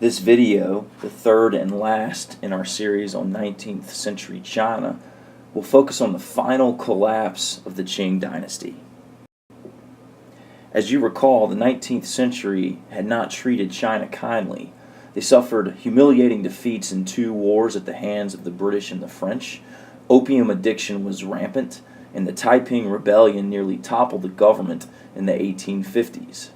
This video, the third and last in our series on 19th century China, will focus on the final collapse of the Qing dynasty. As you recall, the 19th century had not treated China kindly. They suffered humiliating defeats in 2 wars at the hands of the British and the French. Opium addiction was rampant, and the Taiping Rebellion nearly toppled the government in the 1850s.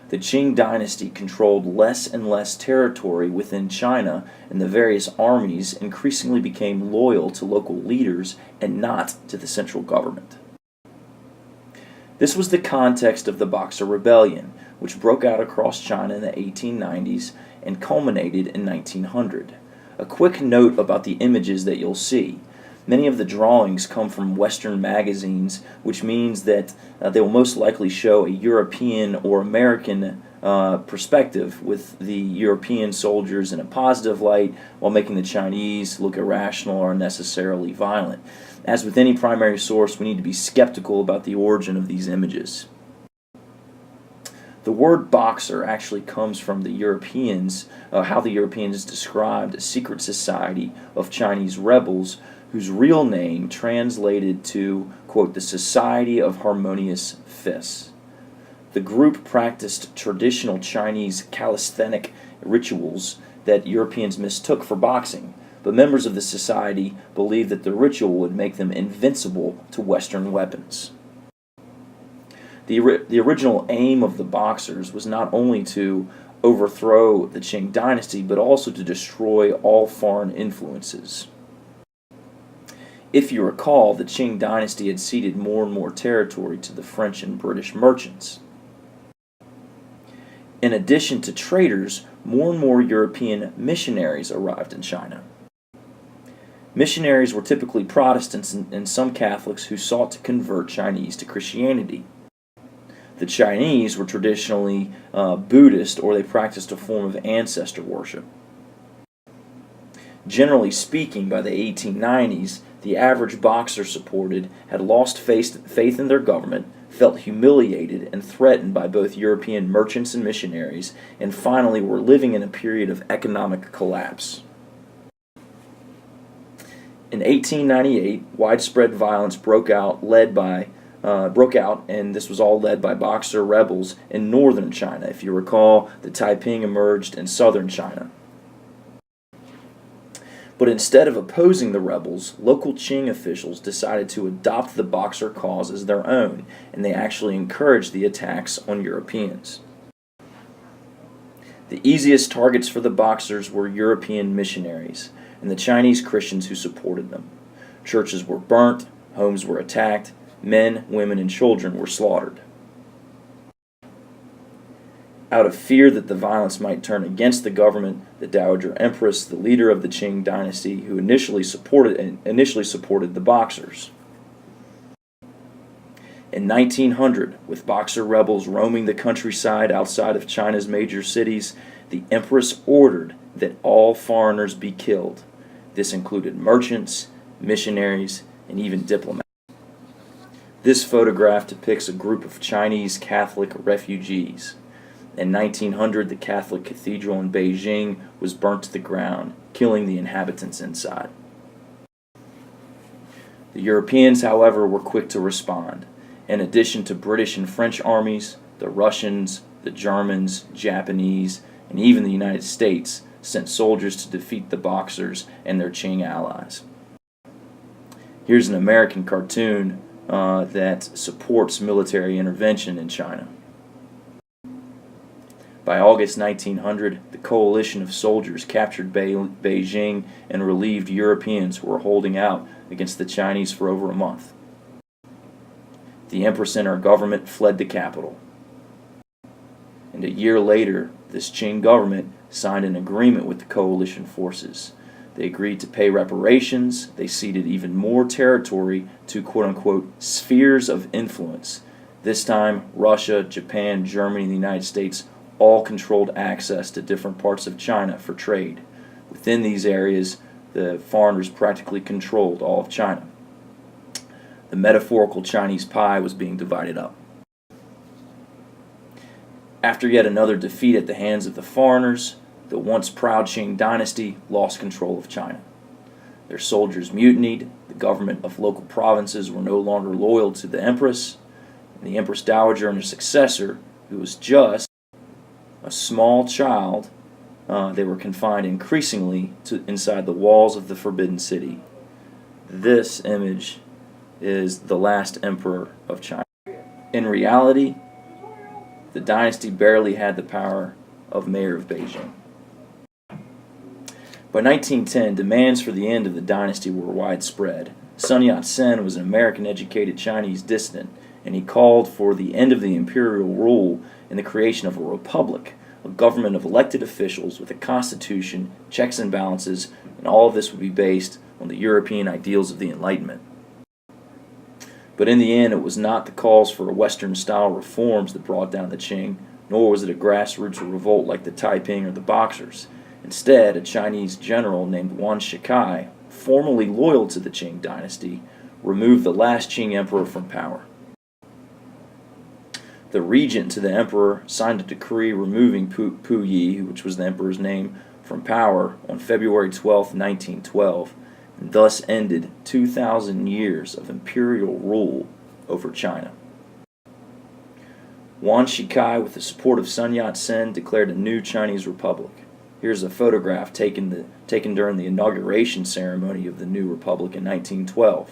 The Qing dynasty controlled less and less territory within China, and the various armies increasingly became loyal to local leaders and not to the central government. This was the context of the Boxer Rebellion, which broke out across China in the 1890s and culminated in 1900. A quick note about the images that you'll see. Many of the drawings come from Western magazines, which means that they will most likely show a European or American perspective, with the European soldiers in a positive light, while making the Chinese look irrational or unnecessarily violent. As with any primary source, we need to be skeptical about the origin of these images. The word boxer actually comes from the Europeans, how the Europeans described a secret society of Chinese rebels whose real name translated to, quote, the Society of Harmonious Fists. The group practiced traditional Chinese calisthenic rituals that Europeans mistook for boxing, but members of the society believed that the ritual would make them invincible to Western weapons. The original aim of the Boxers was not only to overthrow the Qing dynasty, but also to destroy all foreign influences. If you recall, the Qing dynasty had ceded more and more territory to the French and British merchants. In addition to traders, more and more European missionaries arrived in China. Missionaries were typically Protestants and some Catholics who sought to convert Chinese to Christianity. The Chinese were traditionally Buddhist, or they practiced a form of ancestor worship. Generally speaking, by the 1890s, the average Boxer supported had lost faith in their government, felt humiliated and threatened by both European merchants and missionaries, and finally were living in a period of economic collapse. In 1898, widespread violence broke out, and this was all led by Boxer rebels in northern China. If you recall, the Taiping emerged in southern China. But instead of opposing the rebels, local Qing officials decided to adopt the Boxer cause as their own, and they actually encouraged the attacks on Europeans. The easiest targets for the Boxers were European missionaries and the Chinese Christians who supported them. Churches were burnt, homes were attacked, men, women, and children were slaughtered. Out of fear that the violence might turn against the government, the Dowager Empress, the leader of the Qing dynasty, who initially supported the Boxers. In 1900, with Boxer rebels roaming the countryside outside of China's major cities, the Empress ordered that all foreigners be killed. This included merchants, missionaries, and even diplomats. This photograph depicts a group of Chinese Catholic refugees. In 1900, the Catholic cathedral in Beijing was burnt to the ground, killing the inhabitants inside. The Europeans, however, were quick to respond. In addition to British and French armies, the Russians, the Germans, Japanese, and even the United States sent soldiers to defeat the Boxers and their Qing allies. Here's an American cartoon that supports military intervention in China. By August 1900, the coalition of soldiers captured Beijing and relieved Europeans who were holding out against the Chinese for over a month. The Empress and her government fled the capital. And a year later, this Qing government signed an agreement with the coalition forces. They agreed to pay reparations. They ceded even more territory to quote-unquote spheres of influence. This time, Russia, Japan, Germany, and the United States all controlled access to different parts of China for trade. Within these areas, the foreigners practically controlled all of China. The metaphorical Chinese pie was being divided up. After yet another defeat at the hands of the foreigners, the once proud Qing dynasty lost control of China. Their soldiers mutinied, the government of local provinces were no longer loyal to the empress, and the Empress Dowager and her successor, who was just a small child, they were confined increasingly inside the walls of the Forbidden City. This image is the last emperor of China. In reality, the dynasty barely had the power of mayor of Beijing. By 1910, demands for the end of the dynasty were widespread. Sun Yat-sen was an American-educated Chinese dissident, and he called for the end of the imperial rule and the creation of a republic, a government of elected officials with a constitution, checks and balances, and all of this would be based on the European ideals of the Enlightenment. But in the end, it was not the calls for Western-style reforms that brought down the Qing, nor was it a grassroots revolt like the Taiping or the Boxers. Instead, a Chinese general named Yuan Shikai, formerly loyal to the Qing dynasty, removed the last Qing emperor from power. The regent to the emperor signed a decree removing Pu Yi, which was the emperor's name, from power on February 12, 1912, and thus ended 2,000 years of imperial rule over China. Yuan Shikai, with the support of Sun Yat-sen, declared a new Chinese republic. Here's a photograph taken during the inauguration ceremony of the new republic in 1912.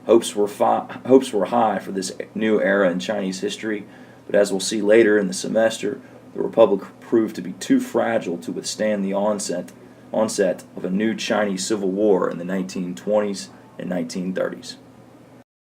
Hopes were high for this new era in Chinese history, but as we'll see later in the semester, the republic proved to be too fragile to withstand the onset of a new Chinese civil war in the 1920s and 1930s.